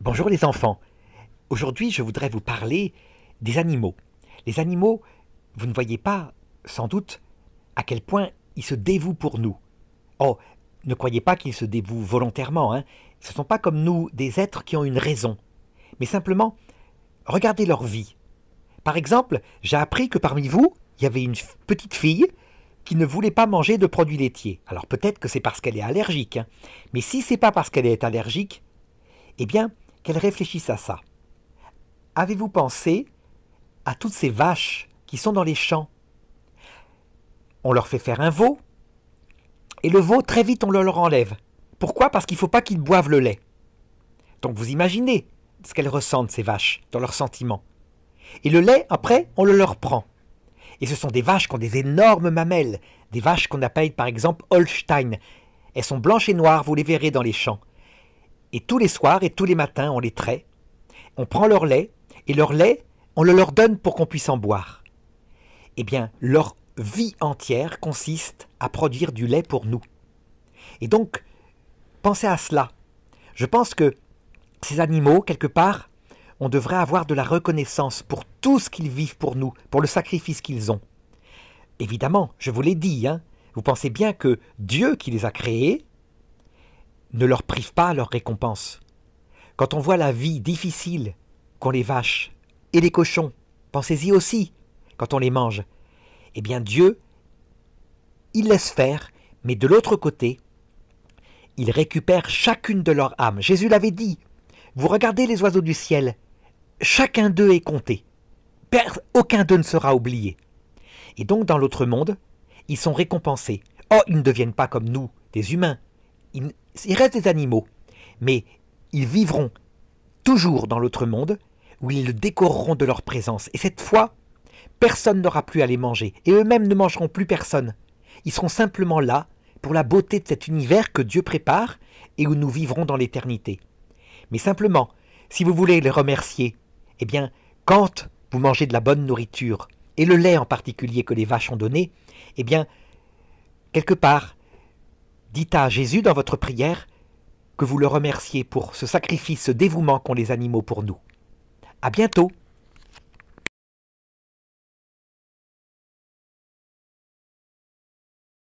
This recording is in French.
Bonjour les enfants. Aujourd'hui, je voudrais vous parler des animaux. Les animaux, vous ne voyez pas, sans doute, à quel point ils se dévouent pour nous. Oh, ne croyez pas qu'ils se dévouent volontairement, hein. Ce ne sont pas comme nous des êtres qui ont une raison, mais simplement, regardez leur vie. Par exemple, j'ai appris que parmi vous, il y avait une petite fille qui ne voulait pas manger de produits laitiers. Alors peut-être que c'est parce qu'elle est allergique, hein. Mais si c'est pas parce qu'elle est allergique, eh bien, qu'elle réfléchisse à ça. Avez-vous pensé à toutes ces vaches qui sont dans les champs? On leur fait faire un veau, et le veau, très vite, on le leur enlève. Pourquoi? Parce qu'il ne faut pas qu'ils boivent le lait. Donc vous imaginez ce qu'elles ressentent, ces vaches, dans leurs sentiments. Et le lait, après, on le leur prend. Et ce sont des vaches qui ont des énormes mamelles, des vaches qu'on appelle par exemple Holstein. Elles sont blanches et noires, vous les verrez dans les champs. Et tous les soirs et tous les matins, on les traite, on prend leur lait, et leur lait, on le leur donne pour qu'on puisse en boire. Eh bien, leur vie entière consiste à produire du lait pour nous. Et donc, pensez à cela. Je pense que ces animaux, quelque part, on devrait avoir de la reconnaissance pour tout ce qu'ils vivent pour nous, pour le sacrifice qu'ils ont. Évidemment, je vous l'ai dit, hein, vous pensez bien que Dieu qui les a créés ne leur prive pas leur récompense. Quand on voit la vie difficile qu'ont les vaches et les cochons, pensez-y aussi, quand on les mange, eh bien Dieu, il laisse faire, mais de l'autre côté, il récupère chacune de leurs âmes. Jésus l'avait dit, vous regardez les oiseaux du ciel, chacun d'eux est compté, aucun d'eux ne sera oublié. Et donc dans l'autre monde, ils sont récompensés. Oh, ils ne deviennent pas comme nous, des humains, ils restent des animaux, mais ils vivront toujours dans l'autre monde, où ils le décoreront de leur présence. Et cette fois, personne n'aura plus à les manger, et eux-mêmes ne mangeront plus personne. Ils seront simplement là, pour la beauté de cet univers que Dieu prépare, et où nous vivrons dans l'éternité. Mais simplement, si vous voulez les remercier, eh bien, quand vous mangez de la bonne nourriture, et le lait en particulier que les vaches ont donné, eh bien, quelque part, dites à Jésus dans votre prière que vous le remerciez pour ce sacrifice, ce dévouement qu'ont les animaux pour nous. À bientôt!